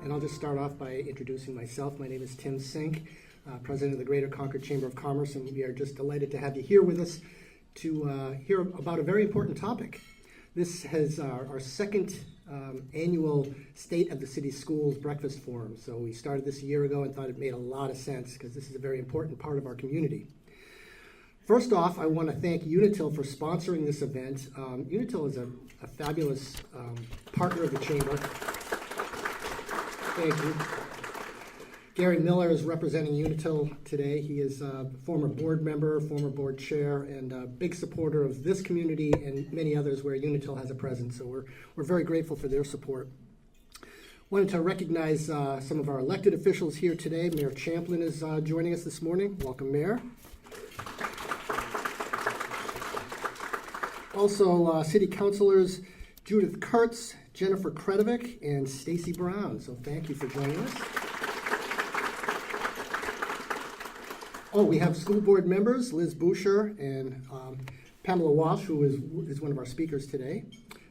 And I'll just start off by introducing myself. My name is Tim Sink, President of the Greater Concord Chamber of Commerce, and we are just delighted to have you here with us to hear about a very important topic. This is our second annual State of the City Schools Breakfast Forum. So we started this a year ago and thought it made a lot of sense because this is a very important part of our community. First off, I want to thank Unitil for sponsoring this event. Unitil is a fabulous partner of the Chamber. Thank you. Gary Miller is representing Unitil today. He is a former board member, former board chair, and a big supporter of this community and many others where Unitil has a presence. So we're very grateful for their support. Wanted to recognize some of our elected officials here today. Mayor Champlin is joining us this morning. Welcome, Mayor. Also, City Councilors Judith Kurtz, Jennifer Kretovic, and Stacy Brown. So thank you for joining us. Oh, we have school board members, Liz Boucher and Pamela Walsh, who is one of our speakers today.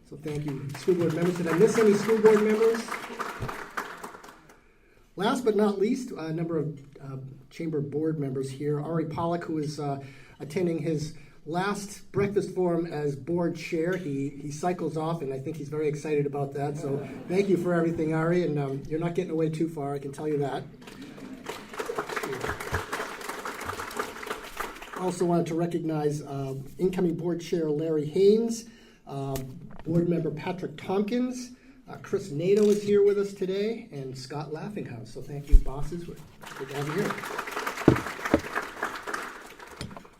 So thank you, school board members. Did I miss any school board members? Last but not least, a number of chamber board members here. Ari Pollack, who is attending his last breakfast forum as board chair. He cycles off, and I think he's very excited about that. So thank you for everything, Ari, and you're not getting away too far, I can tell you that. Also wanted to recognize incoming board chair Larry Haynes, board member Patrick Tompkins, Chris Nato is here with us today, and Scott Laughinghouse. So thank you, bosses. Good to have you here.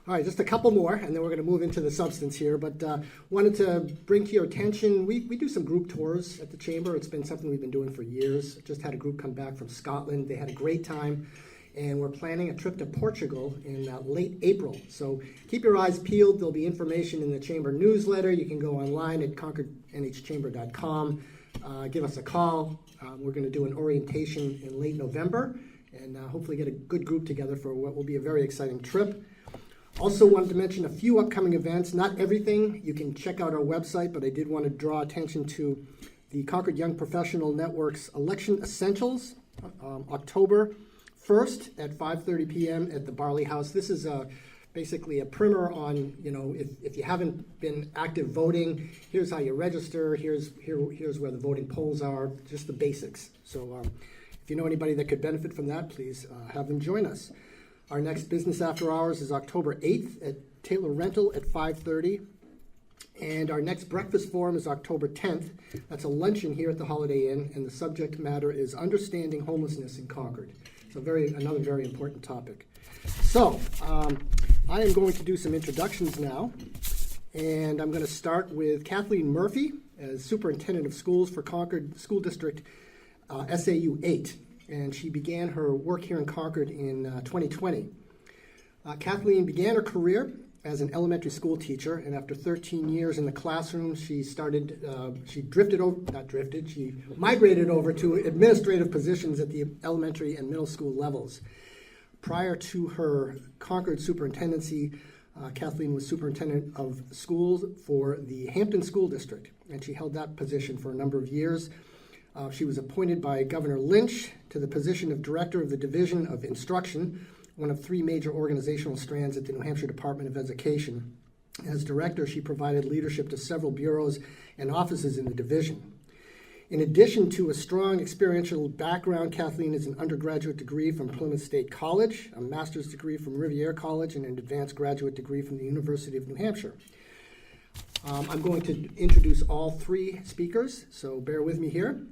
All right, just a couple more, and then we're going to move into the substance here. But wanted to bring to your attention, we do some group tours at the Chamber. It's been something we've been doing for years. Just had a group come back from Scotland. They had a great time. And we're planning a trip to Portugal in late April. So keep your eyes peeled. There'll be information in the Chamber newsletter. You can go online at concordnhchamber.com. Give us a call. We're going to do an orientation in late November and hopefully get a good group together for what will be a very exciting trip. Also wanted to mention a few upcoming events. Not everything. You can check out our website, but I did want to draw attention to the Concord Young Professional Network's Election Essentials, October 1st at 5:30 p.m. at the Barley House. This is basically a primer on, if you haven't been active voting, here's how you register, here's where the voting polls are, just the basics. So if you know anybody that could benefit from that, please have them join us. Our next business after hours is October 8th at Taylor Rental at 5:30. And our next breakfast forum is October 10th. That's a luncheon here at the Holiday Inn, and the subject matter is Understanding Homelessness in Concord. So another very important topic. So I am going to do some introductions now, and I'm going to start with Kathleen Murphy as Superintendent of Schools for Concord School District SAU 8, and she began her work here in Concord in 2020. Kathleen began her career as an elementary school teacher, and after 13 years in the classroom, she migrated over to administrative positions at the elementary and middle school levels. Prior to her Concord superintendency, Kathleen was superintendent of schools for the Hampton School District, and she held that position for a number of years. She was appointed by Governor Lynch to the position of Director of the Division of Instruction, one of three major organizational strands at the New Hampshire Department of Education. As director, she provided leadership to several bureaus and offices in the division. In addition to a strong experiential background, Kathleen has an undergraduate degree from Plymouth State College, a master's degree from Rivier College, and an advanced graduate degree from the University of New Hampshire. I'm going to introduce all three speakers, so bear with me here.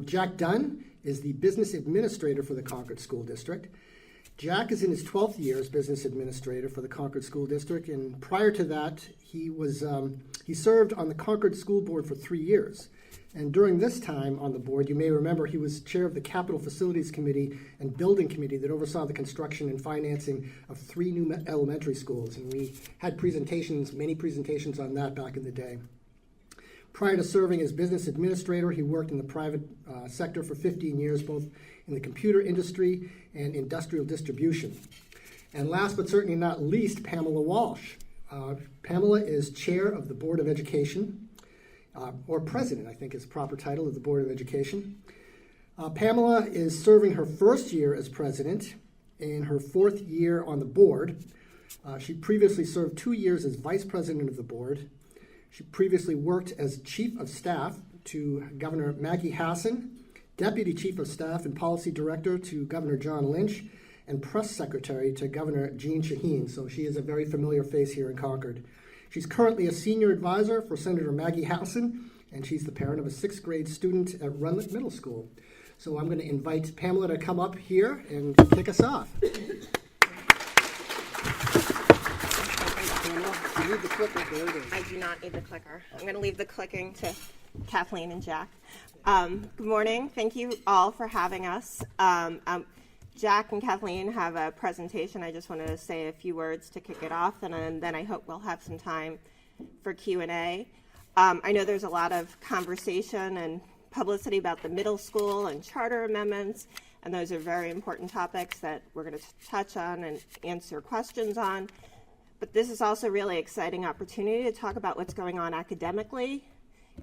Jack Dunn is the business administrator for the Concord School District. Jack is in his 12th year as business administrator for the Concord School District, and prior to that, he served on the Concord School Board for 3 years. And during this time on the board, you may remember he was chair of the Capital Facilities Committee and Building Committee that oversaw the construction and financing of 3 new elementary schools, and we had many presentations on that back in the day. Prior to serving as business administrator, he worked in the private sector for 15 years, both in the computer industry and industrial distribution. And last but certainly not least, Pamela Walsh. Pamela is chair of the Board of Education, or president, I think is the proper title of the Board of Education. Pamela is serving her first year as president and her fourth year on the board. She previously served 2 years as vice president of the board. She previously worked as chief of staff to Governor Maggie Hassan, deputy chief of staff and policy director to Governor John Lynch, and press secretary to Governor Jeanne Shaheen. So she is a very familiar face here in Concord. She's currently a senior advisor for Senator Maggie Hassan, and she's the parent of a 6th grade student at Runlet Middle School. So I'm going to invite Pamela to come up here and kick us off. I do not need the clicker. I'm going to leave the clicking to Kathleen and Jack. Good morning. Thank you all for having us. Jack and Kathleen have a presentation. I just wanted to say a few words to kick it off, and then I hope we'll have some time for Q&A. I know there's a lot of conversation and publicity about the middle school and charter amendments, and those are very important topics that we're going to touch on and answer questions on. But this is also a really exciting opportunity to talk about what's going on academically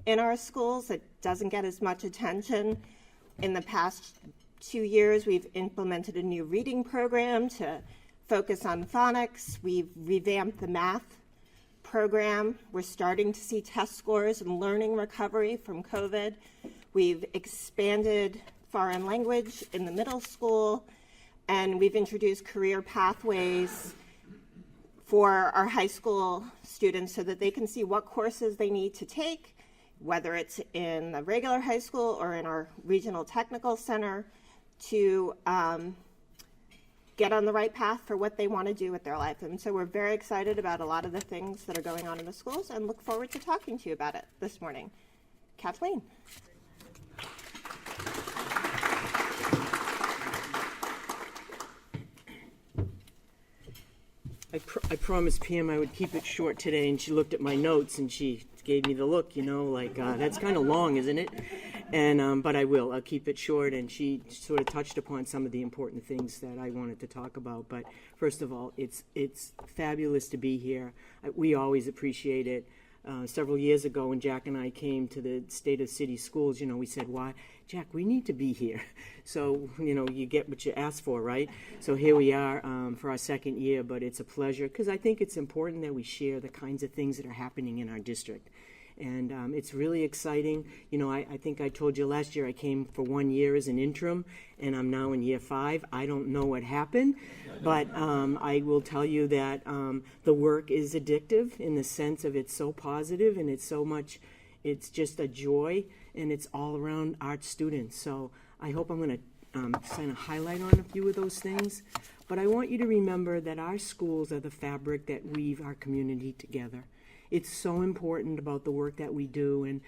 in our schools that doesn't get as much attention. In the past 2 years, we've implemented a new reading program to focus on phonics. We've revamped the math program. We're starting to see test scores and learning recovery from COVID. We've expanded foreign language in the middle school, and we've introduced career pathways for our high school students so that they can see what courses they need to take, whether it's in the regular high school or in our regional technical center, to get on the right path for what they want to do with their life. And so we're very excited about a lot of the things that are going on in the schools and look forward to talking to you about it this morning. Kathleen. I promised Pam I would keep it short today, and she looked at my notes and she gave me the look, like that's kind of long, isn't it? And but I will. I'll keep it short. And she sort of touched upon some of the important things that I wanted to talk about. But first of all, it's fabulous to be here. We always appreciate it. Several years ago, when Jack and I came to the State of City Schools, we said, "Why, Jack? We need to be here." So you get what you ask for, right? So here we are for our second year. But it's a pleasure because I think it's important that we share the kinds of things that are happening in our district. And it's really exciting. I think I told you last year I came for 1 year as an interim, and I'm now in year 5. I don't know what happened, but I will tell you that the work is addictive in the sense of it's so positive and it's so much, it's just a joy, and it's all around art students. So I hope I'm going to kind of highlight on a few of those things. But I want you to remember that our schools are the fabric that weave our community together. It's so important about the work that we do, and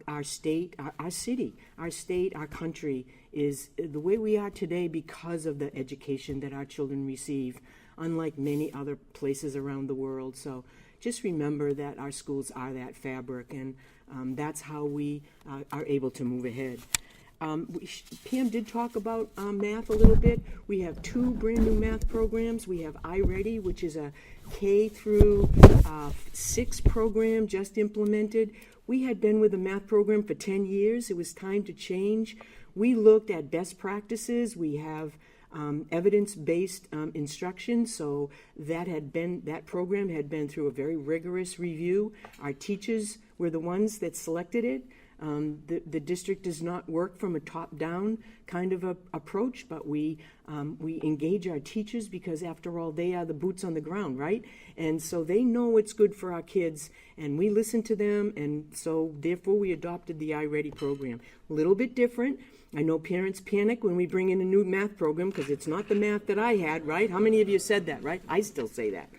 our state, our city, our state, our country is the way we are today because of the education that our children receive, unlike many other places around the world. So just remember that our schools are that fabric, and that's how we are able to move ahead. Pam did talk about math a little bit. We have 2 brand new math programs. We have iReady, which is a K through 6 program just implemented. We had been with a math program for 10 years. It was time to change. We looked at best practices. We have evidence-based instruction, so that program had been through a very rigorous review. Our teachers were the ones that selected it. The district does not work from a top-down kind of approach, but we engage our teachers because, after all, they are the boots on the ground, right? And so they know what's good for our kids, and we listen to them, and so therefore we adopted the iReady program. A little bit different. I know parents panic when we bring in a new math program because it's not the math that I had, right? How many of you said that, right? I still say that.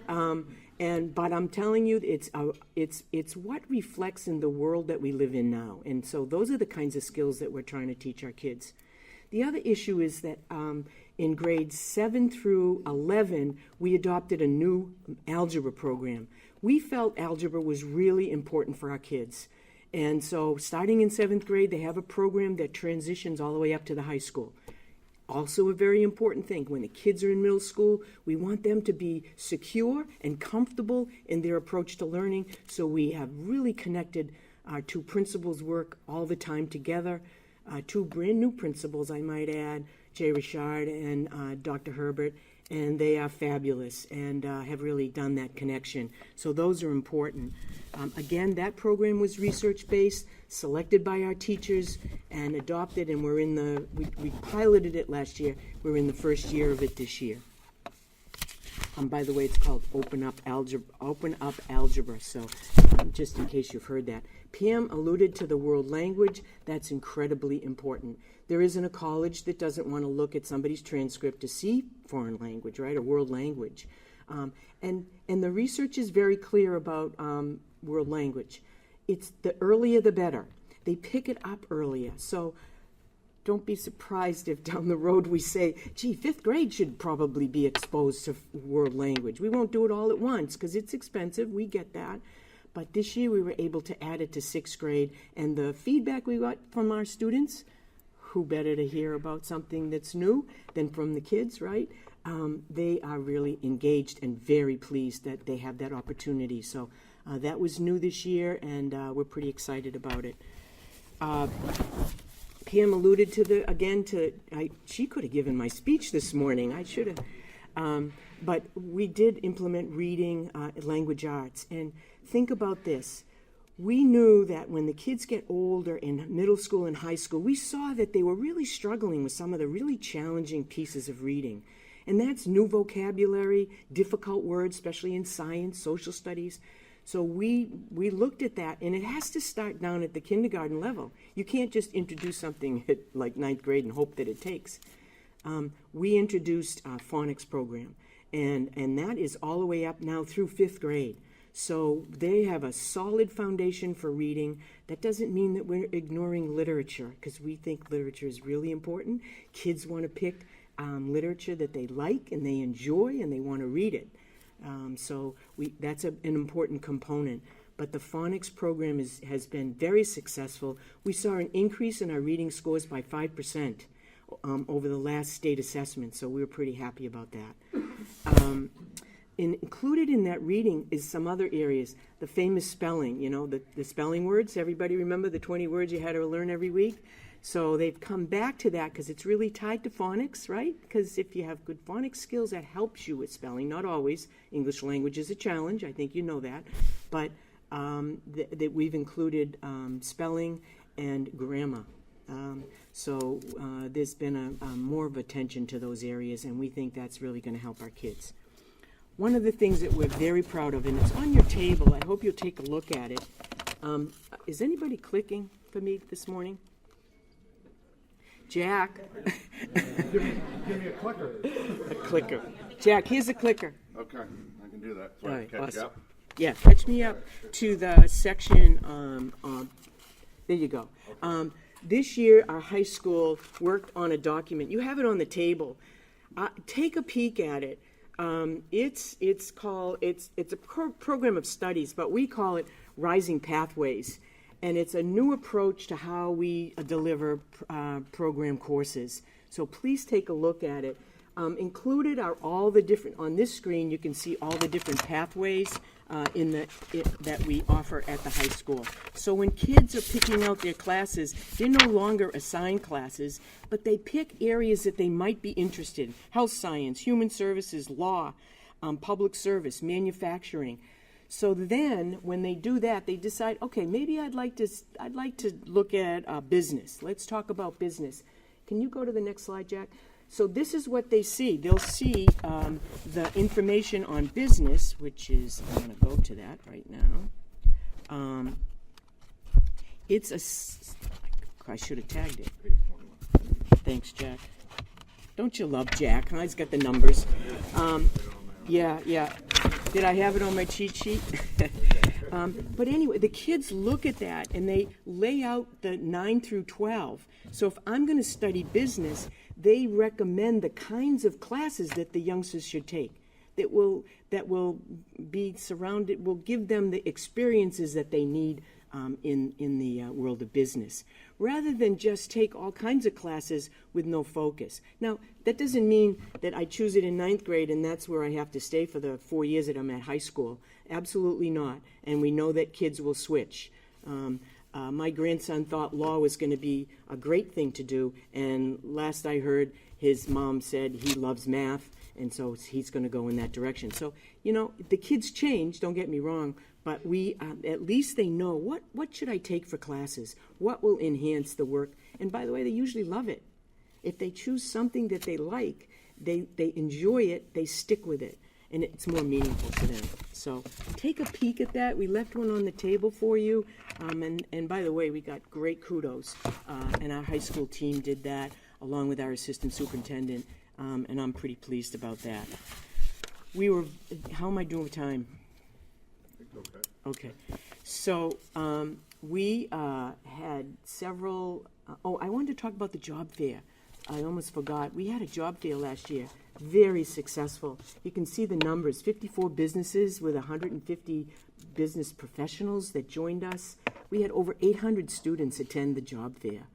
But I'm telling you, it's what reflects in the world that we live in now. And so those are the kinds of skills that we're trying to teach our kids. The other issue is that in grades 7 through 11, we adopted a new algebra program. We felt algebra was really important for our kids. And so starting in 7th grade, they have a program that transitions all the way up to the high school. Also a very important thing, when the kids are in middle school, we want them to be secure and comfortable in their approach to learning, so we have really connected our 2 principals work all the time together. two brand new principals, I might add, Jay Richard and Dr. Herbert, and they are fabulous and have really done that connection. So those are important. Again, that program was research-based, selected by our teachers, and adopted, and we piloted it last year. We're in the first year of it this year. By the way, it's called Open Up Algebra, so just in case you've heard that. Pam alluded to the world language. That's incredibly important. There isn't a college that doesn't want to look at somebody's transcript to see foreign language, right, or world language. And the research is very clear about world language. It's the earlier the better. They pick it up earlier. So don't be surprised if down the road we say, gee, 5th grade should probably be exposed to world language. We won't do it all at once because it's expensive. We get that. But this year we were able to add it to 6th grade. And the feedback we got from our students, who better to hear about something that's new than from the kids, right? They are really engaged and very pleased that they have that opportunity. So that was new this year, and we're pretty excited about it. Pam alluded to she could have given my speech this morning. I should have. But we did implement reading language arts. And think about this. We knew that when the kids get older in middle school and high school, we saw that they were really struggling with some of the really challenging pieces of reading. And that's new vocabulary, difficult words, especially in science, social studies. So we looked at that, and it has to start down at the kindergarten level. You can't just introduce something at like 9th grade and hope that it takes. We introduced a phonics program, and that is all the way up now through 5th grade. So they have a solid foundation for reading. That doesn't mean that we're ignoring literature, because we think literature is really important. Kids want to pick literature that they like and they enjoy and they want to read it. So that's an important component. But the phonics program has been very successful. We saw an increase in our reading scores by 5% over the last state assessment, so we were pretty happy about that. Included in that reading is some other areas. The famous spelling, the spelling words. Everybody remember the 20 words you had to learn every week? So they've come back to that because it's really tied to phonics, right? Because if you have good phonics skills, that helps you with spelling. Not always. English language is a challenge. I think you know that. But that we've included spelling and grammar. So there's been a more of attention to those areas, and we think that's really going to help our kids. One of the things that we're very proud of, and it's on your table, I hope you'll take a look at it. Is anybody clicking for me this morning? Jack. Give me a clicker. A clicker. Jack, here's a clicker. Okay, I can do that. So All I right, can catch you awesome. up. Yeah, catch me up to the section. There you go. This year, our high school worked on a document. You have it on the table. Take a peek at it. It's a program of studies, but we call it Rising Pathways. And it's a new approach to how we deliver program courses. So please take a look at it. Included are all the different, on this screen you can see all the different pathways that we offer at the high school. So when kids are picking out their classes, they're no longer assigned classes, but they pick areas that they might be interested in. Health science, human services, law, public service, manufacturing. So then, when they do that, they decide, okay, maybe I'd like to look at business. Let's talk about business. Can you go to the next slide, Jack? So this is what they see. They'll see the information on business, which is, I'm going to go to that right now. I should have tagged it. Thanks, Jack. Don't you love Jack? Huh? He's got the numbers. Yeah. Did I have it on my cheat sheet? But anyway, the kids look at that and they lay out the 9 through 12. So if I'm going to study business, they recommend the kinds of classes that the youngsters should take that will be surrounded, will give them the experiences that they need in the world of business, rather than just take all kinds of classes with no focus. Now, that doesn't mean that I choose it in 9th grade and that's where I have to stay for the 4 years that I'm at high school. Absolutely not. And we know that kids will switch. My grandson thought law was going to be a great thing to do, and last I heard, his mom said he loves math, and so he's going to go in that direction. So, the kids change, don't get me wrong, but we, at least they know, what should I take for classes? What will enhance the work? And by the way, they usually love it. If they choose something that they like, they enjoy it, they stick with it, and it's more meaningful to them. So take a peek at that. We left one on the table for you, and by the way, we got great kudos, and our high school team did that, along with our assistant superintendent, and I'm pretty pleased about that. How am I doing with time? Okay. So we had several, I wanted to talk about the job fair. I almost forgot. We had a job fair last year, very successful. You can see the numbers, 54 businesses with 150 business professionals that joined us. We had over 800 students attend the job fair.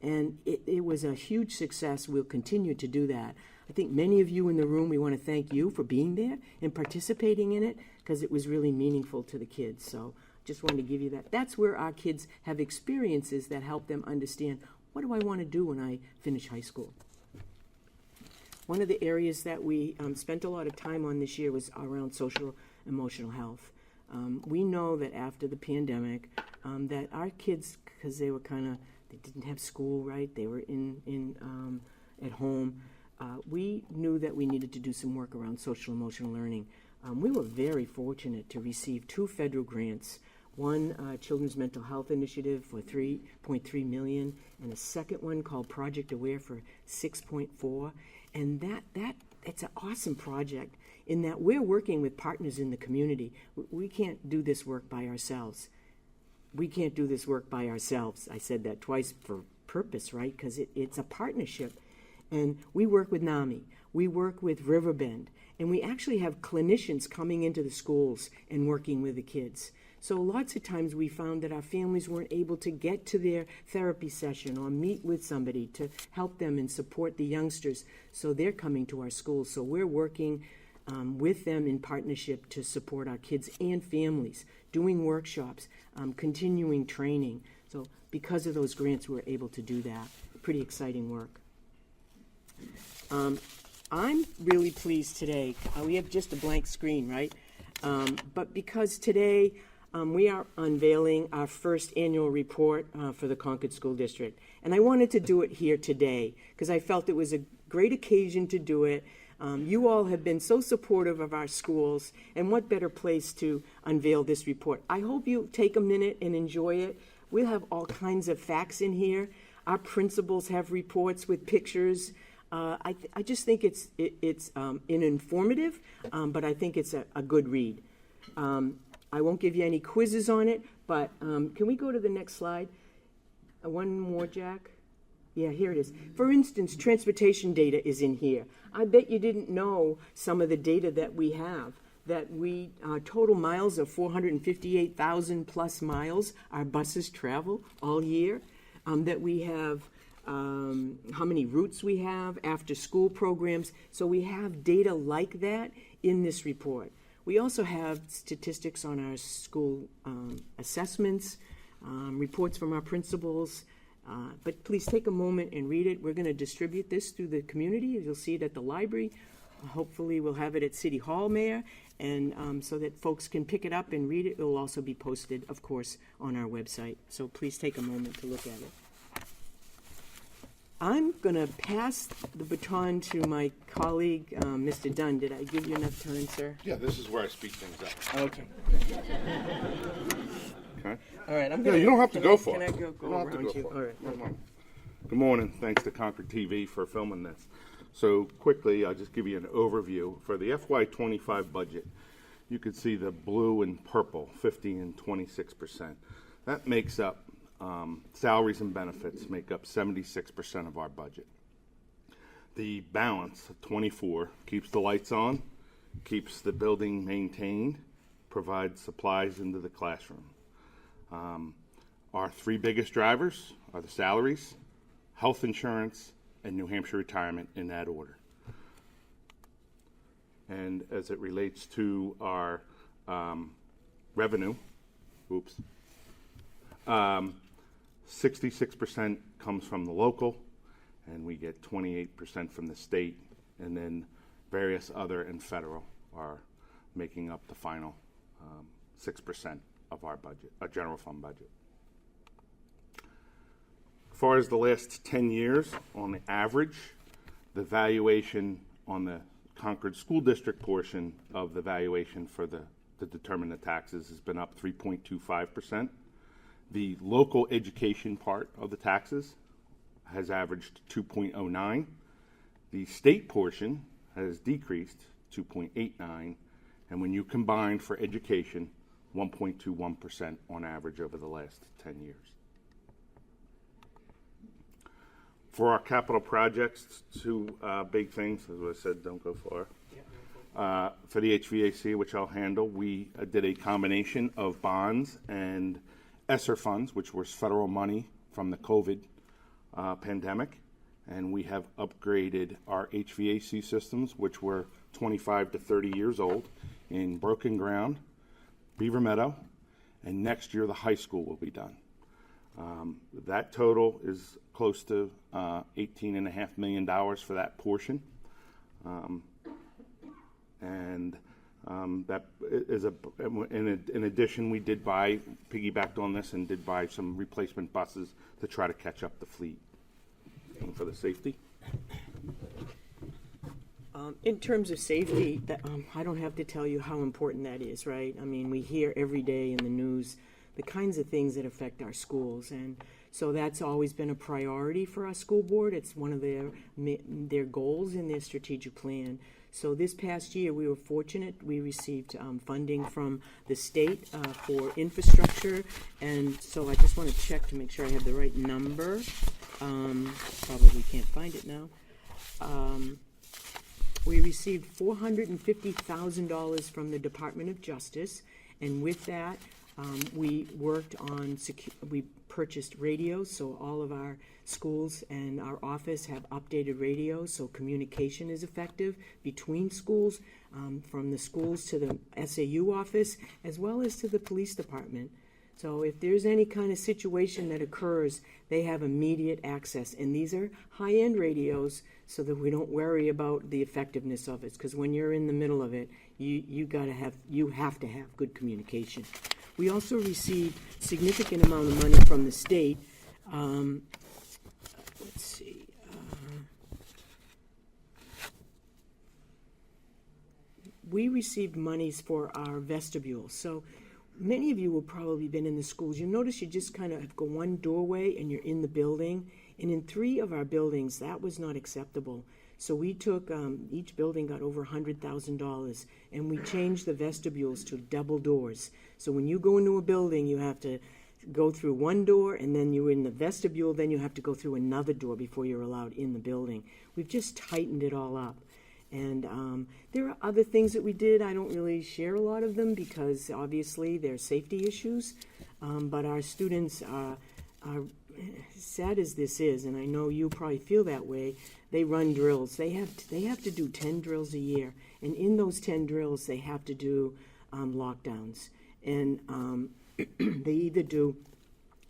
And it was a huge success. We'll continue to do that. I think many of you in the room, we want to thank you for being there and participating in it, because it was really meaningful to the kids. So just wanted to give you that. That's where our kids have experiences that help them understand, what do I want to do when I finish high school? One of the areas that we spent a lot of time on this year was around social emotional health. We know that after the pandemic, that our kids, because they were they didn't have school, right? They were at home. We knew that we needed to do some work around social emotional learning. We were very fortunate to receive 2 federal grants. One Children's Mental Health Initiative for $3.3 million, and a second one called Project Aware for $6.4. And that it's an awesome project in that we're working with partners in the community. We can't do this work by ourselves. We can't do this work by ourselves. I said that twice for purpose, right? Because it's a partnership. And we work with NAMI. We work with Riverbend. And we actually have clinicians coming into the schools and working with the kids. So lots of times we found that our families weren't able to get to their therapy session or meet with somebody to help them and support the youngsters. So they're coming to our schools. So we're working with them in partnership to support our kids and families, doing workshops, continuing training. So because of those grants, we're able to do that. Pretty exciting work. I'm really pleased today. We have just a blank screen, right? But because today we are unveiling our first annual report for the Concord School District. And I wanted to do it here today because I felt it was a great occasion to do it. You all have been so supportive of our schools, and what better place to unveil this report. I hope you take a minute and enjoy it. We'll have all kinds of facts in here. Our principals have reports with pictures. I just think it's informative, but I think it's a good read. I won't give you any quizzes on it, but can we go to the next slide? One more, Jack? Yeah, here it is. For instance, transportation data is in here. I bet you didn't know some of the data that we have, that we total miles of 458,000 plus miles our buses travel all year, that we have how many routes we have, after school programs. So we have data like that in this report. We also have statistics on our school assessments, reports from our principals, but please take a moment and read it. We're going to distribute this through the community. You'll see it at the library. Hopefully we'll have it at City Hall, Mayor, and so that folks can pick it up and read it. It will also be posted, of course, on our website. So please take a moment to look at it. I'm going to pass the baton to my colleague, Mr. Dunn. Did I give you enough time, sir? Yeah, this is where I speed things up. Okay. Okay. All right. Yeah, you don't have to go for Can it. I go You don't have to around go you? for it. All right. Come on. Good morning. Thanks to Concord TV for filming this. So quickly, I'll just give you an overview. For the FY25 budget, you can see the blue and purple, 50 and 26%. That makes up salaries and benefits make up 76% of our budget. The balance, 24, keeps the lights on, keeps the building maintained, provides supplies into the classroom. Our 3 biggest drivers are the salaries, health insurance, and New Hampshire retirement, in that order. And as it relates to our revenue, 66% comes from the local, and we get 28% from the state, and then various other and federal are making up the final 6% of our budget, our general fund budget. As far as the last 10 years, on the average, the valuation on the Concord School District portion of the valuation for to determine the taxes has been up 3.25%. The local education part of the taxes has averaged 2.09. The state portion has decreased 2.89, and when you combine for education, 1.21% on average over the last 10 years. For our capital projects, two big things, as I said, don't go far. For the HVAC, which I'll handle, we did a combination of bonds and ESSER funds, which was federal money from the COVID pandemic, and we have upgraded our HVAC systems, which were 25 to 30 years old, in Broken Ground, Beaver Meadow, and next year the high school will be done. That total is close to $18.5 million for that portion. That is in addition, we did piggybacked on this and did buy some replacement buses to try to catch up the fleet. And for the safety. In terms of safety, I don't have to tell you how important that is, right? I mean, we hear every day in the news the kinds of things that affect our schools, and so that's always been a priority for our school board. It's one of their goals in their strategic plan. So this past year, we were fortunate. We received funding from the state for infrastructure, and so I just want to check to make sure I have the right number. Probably can't find it now. We received $450,000 from the Department of Justice, and with that, we worked on we purchased radios, so all of our schools and our office have updated radios, so communication is effective between schools, from the schools to the SAU office, as well as to the police department. So if there's any kind of situation that occurs, they have immediate access. And these are high-end radios so that we don't worry about the effectiveness of it. Because when you're in the middle of it, you have to have good communication. We also received significant amount of money from the state. Let's see. We received monies for our vestibule. So many of you will probably been in the schools. You notice you just kind of go one doorway and you're in the building. And in 3 of our buildings, that was not acceptable. So we took, each building got over $100,000, and we changed the vestibules to double doors. So when you go into a building, you have to go through one door, and then you're in the vestibule, then you have to go through another door before you're allowed in the building. We've just tightened it all up. And there are other things that we did. I don't really share a lot of them because obviously they're safety issues. But our students are, sad as this is, and I know you probably feel that way, they run drills. They have to do 10 drills a year. And in those 10 drills, they have to do lockdowns. And they either do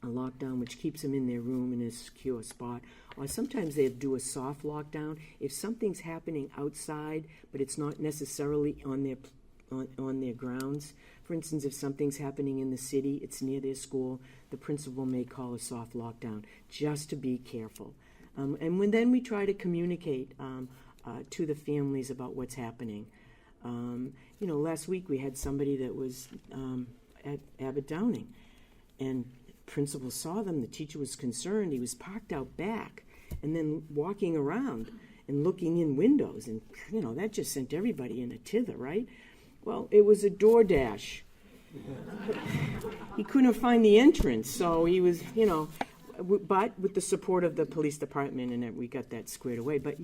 a lockdown, which keeps them in their room in a secure spot, or sometimes they do a soft lockdown. If something's happening outside, but it's not necessarily on their grounds, for instance, if something's happening in the city, it's near their school, the principal may call a soft lockdown, just to be careful. And then we try to communicate to the families about what's happening. Last week we had somebody that was at Abbott Downing, and principal saw them. The teacher was concerned. He was parked out back and then walking around and looking in windows, and that just sent everybody in a tither, right? Well, it was a DoorDash. He couldn't find the entrance, so he was, but with the support of the police department, and we got that squared away. But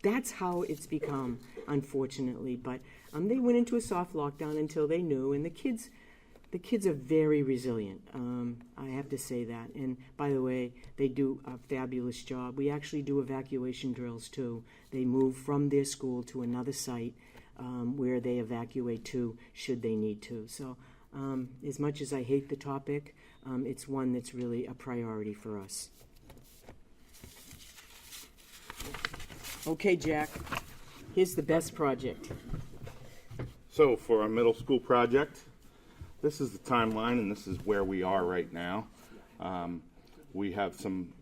that's how it's become, unfortunately. But they went into a soft lockdown until they knew, and the kids are very resilient. I have to say that. And by the way, they do a fabulous job. We actually do evacuation drills too. They move from their school to another site where they evacuate to should they need to. So As much as I hate the topic, it's one that's really a priority for us. Okay, Jack, here's the best project. So for our middle school project, this is the timeline and this is where we are right now. We have some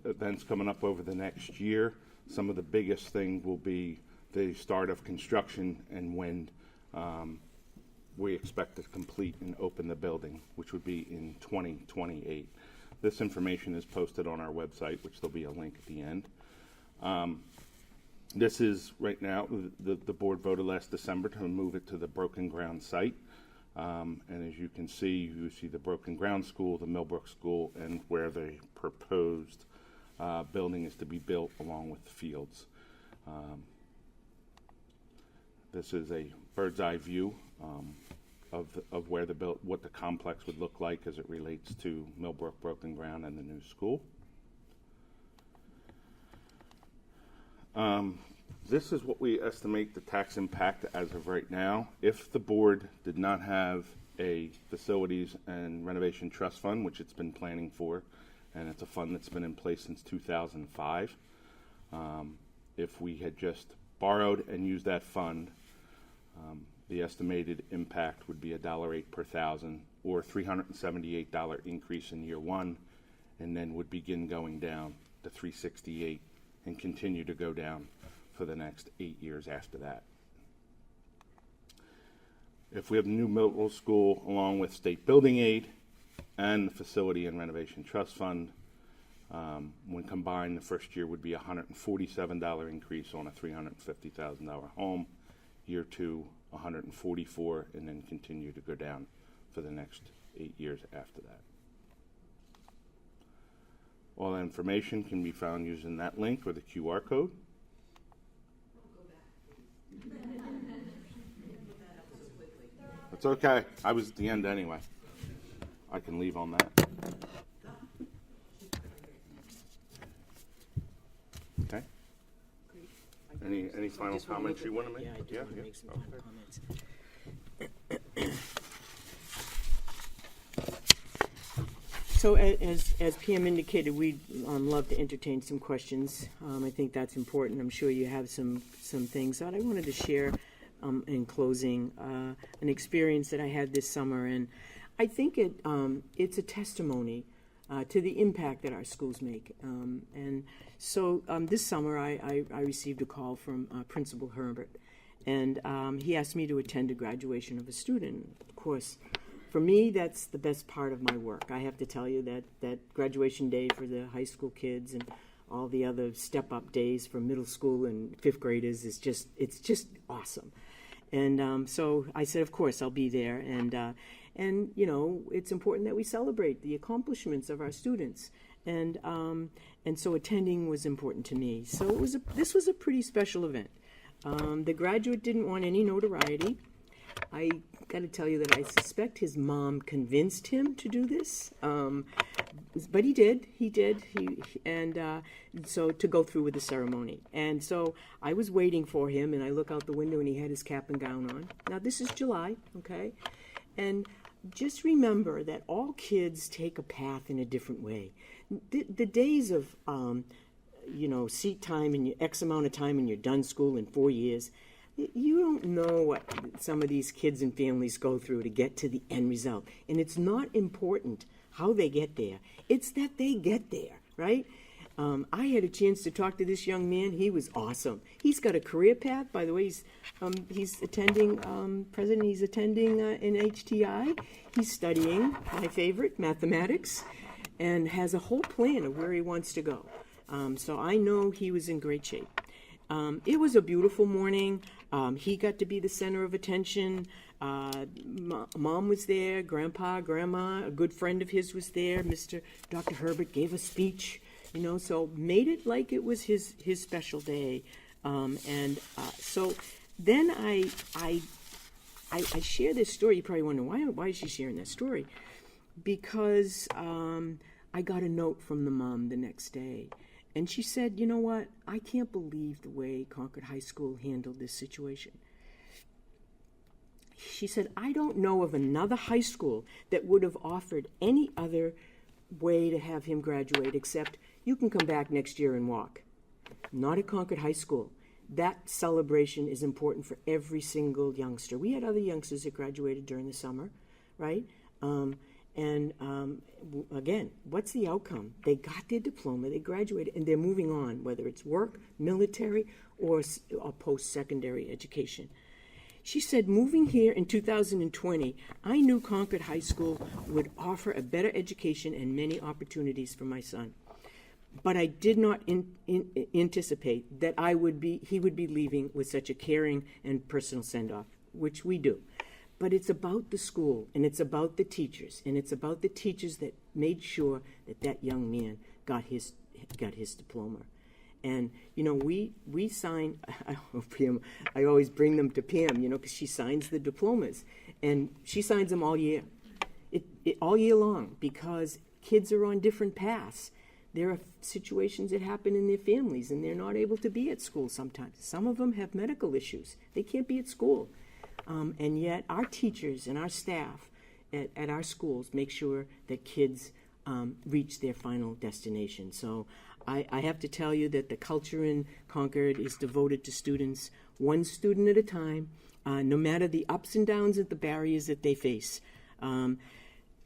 events coming up over the next year. Some of the biggest things will be the start of construction and when we expect to complete and open the building, which would be in 2028. This information is posted on our website, which there'll be a link at the end. This is, right now, the board voted last December to move it to the Broken Ground site. And as you see the Broken Ground School, the Millbrook School, and where the proposed building is to be built along with the fields. This is a bird's eye view of where what the complex would look like as it relates to Millbrook, Broken Ground, and the new school. This is what we estimate the tax impact as of right now. If the board did not have a facilities and renovation trust fund, which it's been planning for, and it's a fund that's been in place since 2005, if we had just borrowed and used that fund, the estimated impact would be $1.08 per thousand, or $378 increase in year one, and then would begin going down to $368 and continue to go down for the next 8 years after that. If we have new middle school along with state building aid and the facility and renovation trust fund, when combined, the first year would be a $147 increase on a $350,000 home. Year two, $144, and then continue to go down for the next 8 years after that. All that information can be found using that link or the QR code. It's okay. I was at the end anyway. I can leave on that. Okay. Any final comments you want to make? Yeah, I do want to make some final comments. So as PM indicated, we'd love to entertain some questions. I think that's important. I'm sure you have some things that I wanted to share in closing. An experience that I had this summer, and I think it's a testimony to the impact that our schools make. And so this summer, I received a call from Principal Herbert, and he asked me to attend a graduation of a student. Of course, for me, that's the best part of my work. I have to tell you that graduation day for the high school kids and all the other step-up days for middle school and fifth graders it's just awesome. And so I said, of course, I'll be there. And you know, it's important that we celebrate the accomplishments of our students. And so attending was important to me. So this was a pretty special event. The graduate didn't want any notoriety. I got to tell you that I suspect his mom convinced him to do this, but he did. So to go through with the ceremony. And so I was waiting for him, and I look out the window, and he had his cap and gown on. Now, this is July, okay? And just remember that all kids take a path in a different way. The days of, seat time and X amount of time and you're done school in 4 years, you don't know what some of these kids and families go through to get to the end result. And it's not important how they get there. It's that they get there, right? I had a chance to talk to this young man. He was awesome. He's got a career path. By the way, he's attending, he's attending an HTI. He's studying, my favorite, mathematics, and has a whole plan of where he wants to go. So I know he was in great shape. It was a beautiful morning. He got to be the center of attention. Mom was there, Grandpa, Grandma, a good friend of his was there. Dr. Herbert gave a speech, so made it like it was his special day. So then I share this story. You probably wonder, why is she sharing that story? Because I got a note from the mom the next day. And she said, you know what, I can't believe the way Concord High School handled this situation. She said, I don't know of another high school that would have offered any other way to have him graduate except you can come back next year and walk. Not at Concord High School. That celebration is important for every single youngster. We had other youngsters that graduated during the summer, right? Again, what's the outcome? They got their diploma, they graduated, and they're moving on, whether it's work, military, or post-secondary education. She said, moving here in 2020, I knew Concord High School would offer a better education and many opportunities for my son. But I did not anticipate that he would be leaving with such a caring and personal send-off, which we do. But it's about the school, and it's about the teachers, and it's about the teachers that made sure that that young man got his diploma. And, you know, we sign, I always bring them to Pam, you know, because she signs the diplomas. And she signs them all year, all year long, because kids are on different paths. There are situations that happen in their families, and they're not able to be at school sometimes. Some of them have medical issues. They can't be at school. And yet our teachers and our staff at our schools make sure that kids reach their final destination. So I have to tell you that the culture in Concord is devoted to students, one student at a time, no matter the ups and downs of the barriers that they face.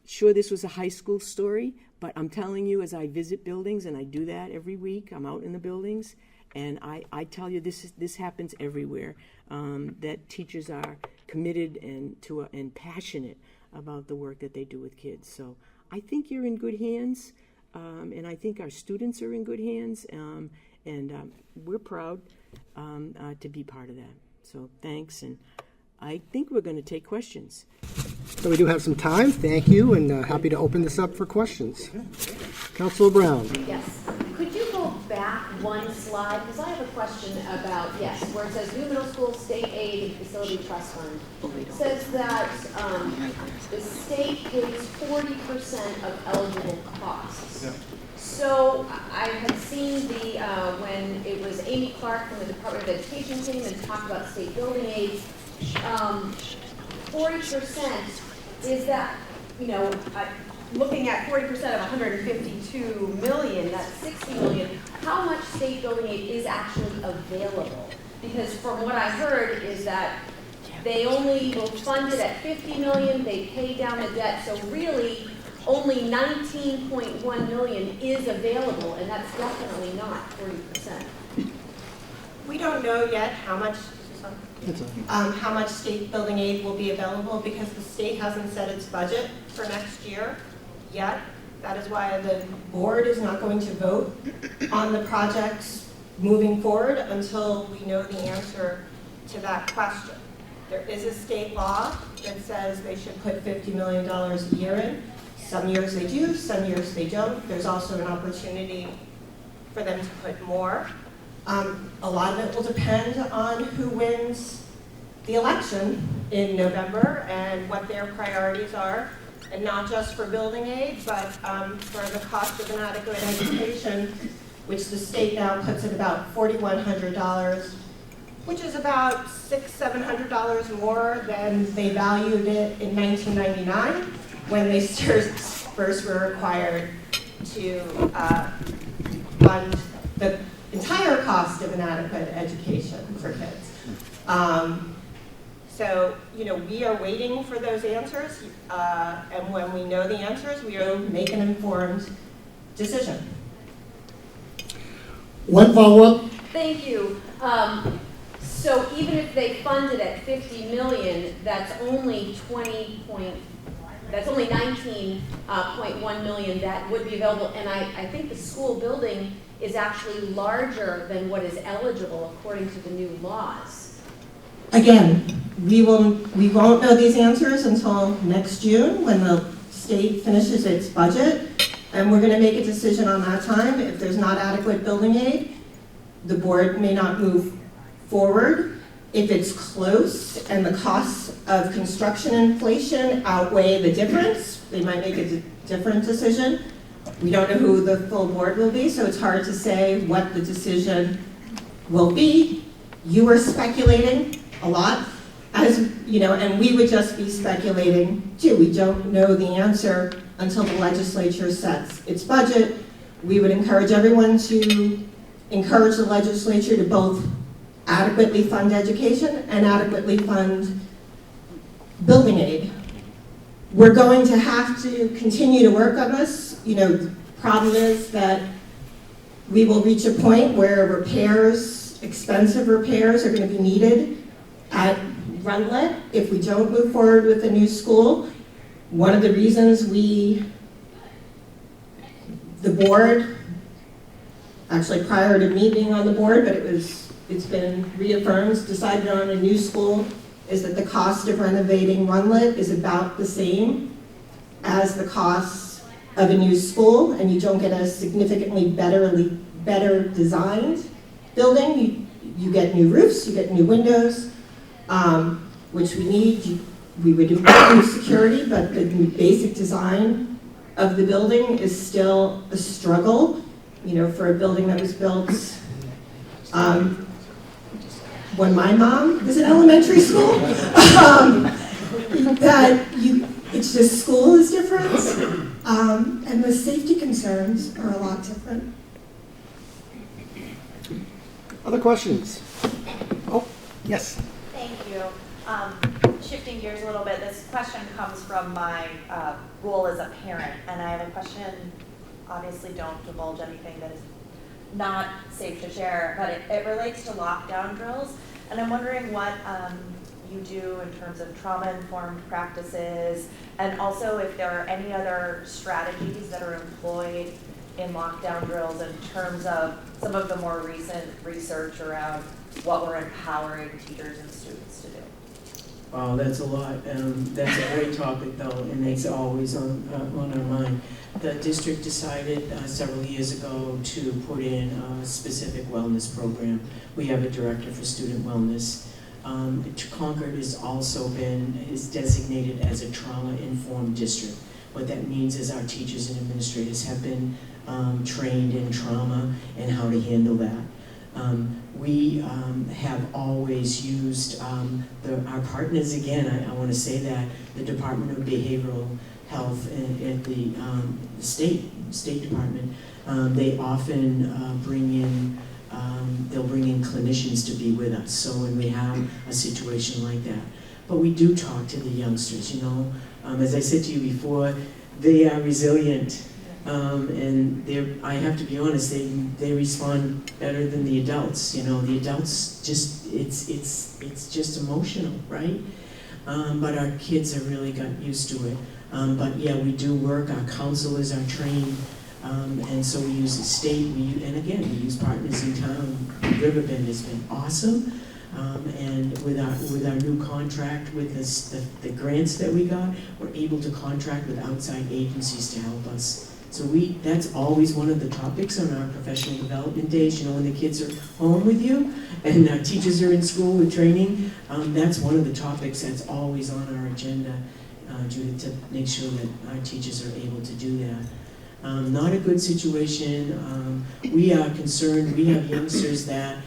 Sure, this was a high school story, but I'm telling you, as I visit buildings, and I do that every week, I'm out in the buildings, and I tell you this happens everywhere, that teachers are committed and passionate about the work that they do with kids. So I think you're in good hands, and I think our students are in good hands, and we're proud to be part of that. So thanks, and I think we're going to take questions. So we do have some time, thank you, and happy to open this up for questions. Councilor Brown. Yes. Could you go back one slide? Because I have a question about, yes, where it says new middle school state aid and facility trust fund. It says that the state pays 40% of eligible costs. Yeah. So I had seen when it was Amy Clark from the Department of Education came and talked about state building aid. 40%, is that, you know, looking at 40% of 152 million, that's 60 million. How much state building aid is actually available? Because from what I heard is that they only will fund it at 50 million, they pay down the debt, so really only 19.1 million is available, and that's definitely not 40%. We don't know yet how much state building aid will be available because the state hasn't set its budget for next year yet. That is why the board is not going to vote on the projects moving forward until we know the answer to that question. There is a state law that says they should put $50 million a year in. Some years they do, some years they don't. There's also an opportunity for them to put more. A lot of it will depend on who wins the election in November and what their priorities are, and not just for building aid, but for the cost of an adequate education, which the state now puts at about $4,100, which is about $600-700 more than they valued it in 1999 when they first were required to fund the entire cost of an adequate education for kids. So, you know, we are waiting for those answers, and when we know the answers, we will make an informed decision. One follow-up. Thank you. So even if they fund it at 50 million, that's only 19.1 million that would be available, and I think the school building is actually larger than what is eligible according to the new laws. Again, we won't know these answers until next June when the state finishes its budget, and we're going to make a decision on that time. If there's not adequate building aid, the board may not move forward. If it's close and the costs of construction inflation outweigh the difference, they might make a different decision. We don't know who the full board will be, so it's hard to say what the decision will be. You were speculating a lot as, you know, and we would just be speculating too. We don't know the answer until the legislature sets its budget. We would encourage everyone to encourage the legislature to both adequately fund education and adequately fund building aid. We're going to have to continue to work on this. You know, the problem is that we will reach a point where repairs, expensive repairs, are going to be needed at Runlet if we don't move forward with the new school. One of the reasons the board, actually prior to me being on the board, but it's been reaffirmed, decided on a new school, is that the cost of renovating Runlet is about the same as the cost of a new school, and you don't get a significantly better designed building. You get new roofs, you get new windows, which we need. We would do new security, but the basic design of the building is still a struggle, you know, for a building that was built when my mom was in elementary school. It's just school is different, and the safety concerns are a lot different. Other questions? Oh, yes. Thank you. Shifting gears a little bit, this question comes from my role as a parent, and I have a question. Obviously, don't divulge anything that is not safe to share, but it relates to lockdown drills, and I'm wondering what you do in terms of trauma-informed practices, and also if there are any other strategies that are employed in lockdown drills in terms of some of the more recent research around what we're empowering teachers and students to do. Oh, that's a lot. That's a great topic, though, and it's always on our mind. The district decided several years ago to put in a specific wellness program. We have a director for student wellness. Concord is designated as a trauma-informed district. What that means is our teachers and administrators have been trained in trauma and how to handle that. We have always used our partners, again, I want to say that, the Department of Behavioral Health at the State Department. They often bring in clinicians to be with us, so when we have a situation like that. But we do talk to the youngsters, you know. As I said to you before, they are resilient. And I have to be honest, they respond better than the adults. You know, the adults it's just emotional, right? But our kids have really got used to it. But yeah, we do work. Our counselors are trained, and so we use the state. And again, we use partners in town. Riverbend has been awesome. And with our new contract, with the grants that we got, we're able to contract with outside agencies to help us. So that's always one of the topics on our professional development days, you know, when the kids are home with you and our teachers are in school with training. That's one of the topics that's always on our agenda, Judith, to make sure that our teachers are able to do that. Not a good situation. We are concerned. We have youngsters that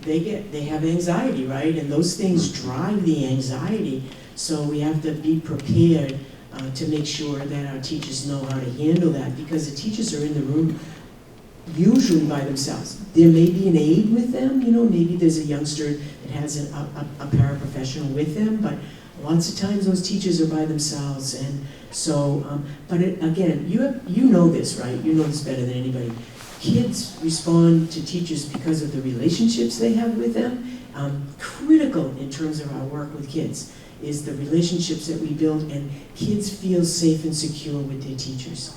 they have anxiety, right? And those things drive the anxiety. So we have to be prepared to make sure that our teachers know how to handle that, because the teachers are in the room usually by themselves. There may be an aide with them, you know, maybe there's a youngster that has a paraprofessional with them, but lots of times those teachers are by themselves. And so, again, you know this, right? You know this better than anybody. Kids respond to teachers because of the relationships they have with them. Critical in terms of our work with kids is the relationships that we build, and kids feel safe and secure with their teachers.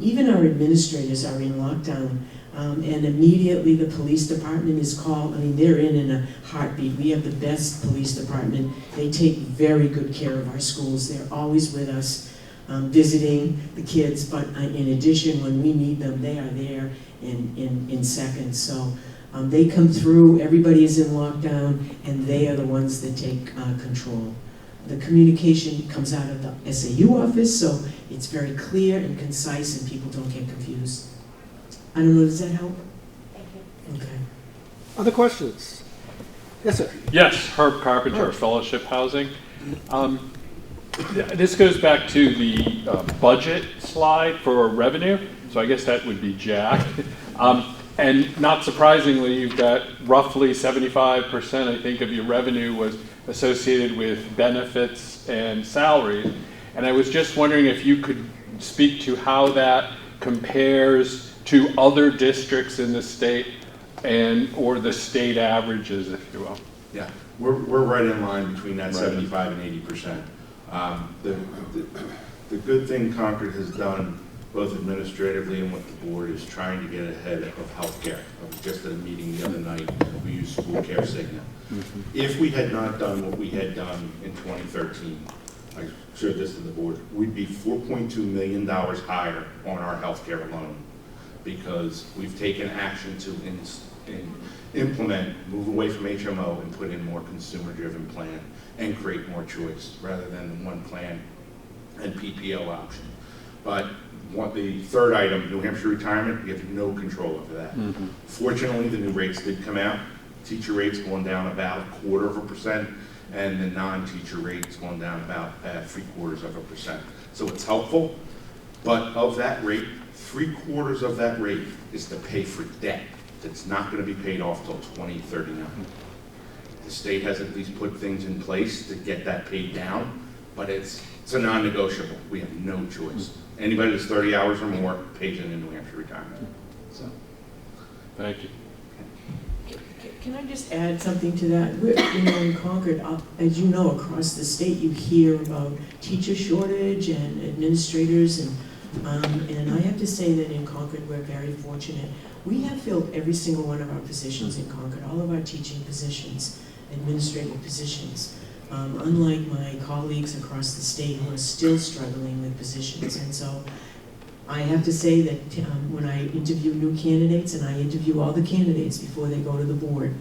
Even our administrators are in lockdown, and immediately the police department is called. I mean, they're in a heartbeat. We have the best police department. They take very good care of our schools. They're always with us, visiting the kids, but in addition, when we need them, they are there in seconds. So they come through, everybody is in lockdown, and they are the ones that take control. The communication comes out of the SAU office, so it's very clear and concise, and people don't get confused. I don't know, does that help? Thank you. Okay. Other questions? Yes, sir. Yes, Herb Carpenter, Fellowship Housing. This goes back to the budget slide for revenue, so I guess that would be Jack. And not surprisingly, you've got roughly 75%, I think, of your revenue was associated with benefits and salaries. And I was just wondering if you could speak to how that compares to other districts in the state or the state averages, if you will. Yeah, we're right in line between that 75 and 80%. The good thing Concord has done, both administratively and with the board, is trying to get ahead of healthcare. I was just at a meeting the other night, we used school care Cigna. If we had not done what we had done in 2013, I shared this to the board, we'd be $4.2 million higher on our healthcare alone, because we've taken action to implement, move away from HMO and put in more consumer-driven plan and create more choice rather than the one plan and PPO option. But the third item, New Hampshire retirement, we have no control over that. Fortunately, the new rates did come out. Teacher rates going down about 0.25%, and the non-teacher rates going down about 0.75%. So it's helpful, but of that rate, 3/4 of that rate is to pay for debt that's not going to be paid off till 2039. The state has at least put things in place to get that paid down, but it's a non-negotiable. We have no choice. Anybody that's 30 hours or more pays into New Hampshire retirement. So, Thank you. Can I just add something to that? In Concord, as you know, across the state, you hear about teacher shortage and administrators, and I have to say that in Concord, we're very fortunate. We have filled every single one of our positions in Concord, all of our teaching positions, administrative positions, unlike my colleagues across the state who are still struggling with positions. And so I have to say that when I interview new candidates, and I interview all the candidates before they go to the board,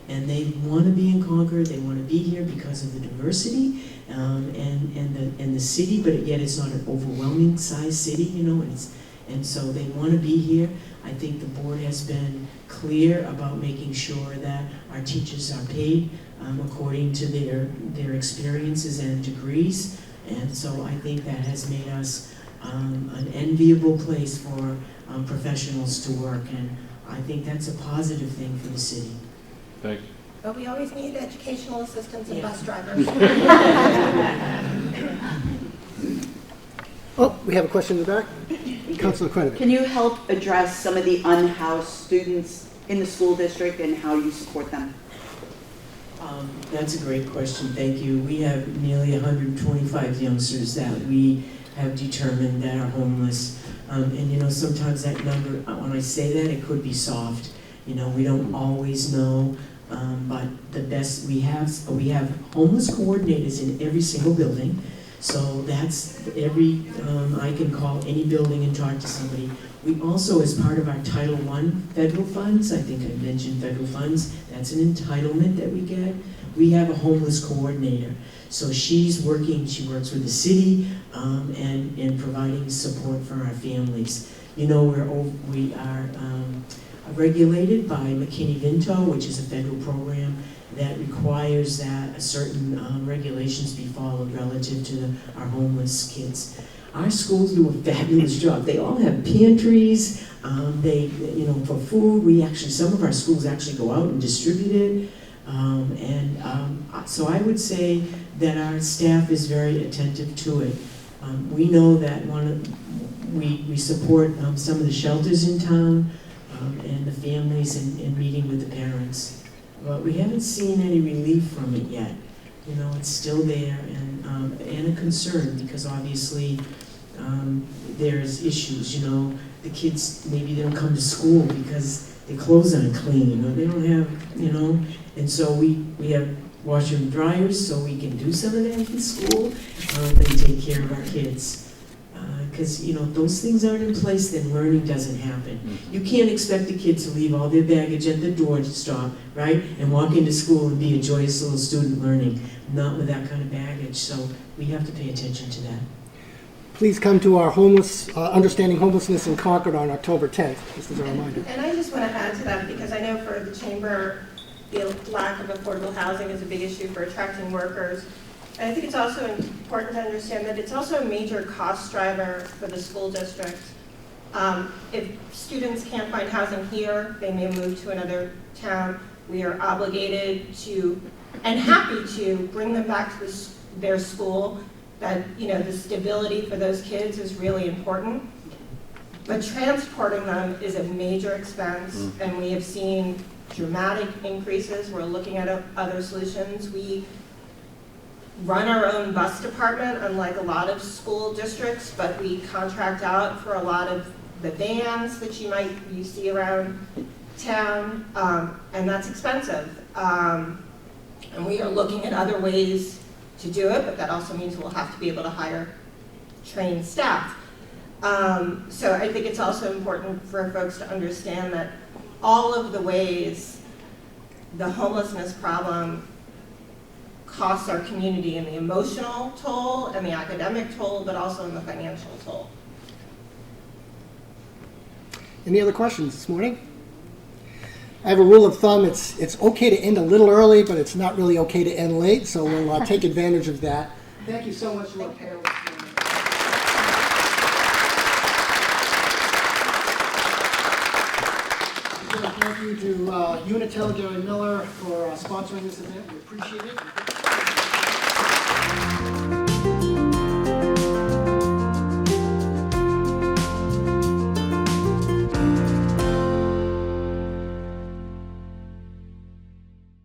and they want to be in Concord, they want to be here because of the diversity and the city, but yet it's not an overwhelming size city, and so they want to be here. I think the board has been clear about making sure that our teachers are paid according to their experiences and degrees, and so I think that has made us an enviable place for professionals to work, and I think that's a positive thing for the city. Thank you. But we always need educational assistants and bus drivers. Oh, we have a question in the back. Councilor Credit. Can you help address some of the unhoused students in the school district and how you support them? That's a great question, thank you. We have nearly 125 youngsters that we have determined that are homeless. And sometimes that number, when I say that, it could be soft. We don't always know, but the best we have homeless coordinators in every single building. So that's I can call any building and talk to somebody. We also, as part of our Title I federal funds, I think I mentioned federal funds, that's an entitlement that we get. We have a homeless coordinator. So she works with the city and providing support for our families. We are regulated by McKinney-Vento, which is a federal program that requires that certain regulations be followed relative to our homeless kids. Our schools do a fabulous job. They all have pantries. For food, some of our schools actually go out and distribute it. So I would say that our staff is very attentive to it. We know that we support some of the shelters in town and the families and meeting with the parents. But we haven't seen any relief from it yet. It's still there and a concern because obviously there's issues. The kids, maybe they don't come to school because their clothes aren't clean or they don't have, and so we have washer and dryers so we can do some of that in school and take care of our kids. Because, those things aren't in place, then learning doesn't happen. You can't expect the kids to leave all their baggage at the door to stop, right? And walk into school and be a joyous little student learning, not with that kind of baggage. So we have to pay attention to that. Please come to our Understanding Homelessness in Concord on October 10th, just as a reminder. And I just want to add to that because I know for the chamber, the lack of affordable housing is a big issue for attracting workers. And I think it's also important to understand that it's also a major cost driver for the school district. If students can't find housing here, they may move to another town. We are obligated to, and happy to, bring them back to their school. That, you know, the stability for those kids is really important. But transporting them is a major expense, and we have seen dramatic increases. We're looking at other solutions. We run our own bus department, unlike a lot of school districts, but we contract out for a lot of the vans that you see around town, and that's expensive. And we are looking at other ways to do it, but that also means we'll have to be able to hire trained staff. So I think it's also important for folks to understand that all of the ways the homelessness problem costs our community in the emotional toll and the academic toll, but also in the financial toll. Any other questions this morning? I have a rule of thumb. It's okay to end a little early, but it's not really okay to end late, so we'll take advantage of that. Thank you so much for your panel this morning. Thank you to Unitel, Jerry Miller, for sponsoring this event. We appreciate it.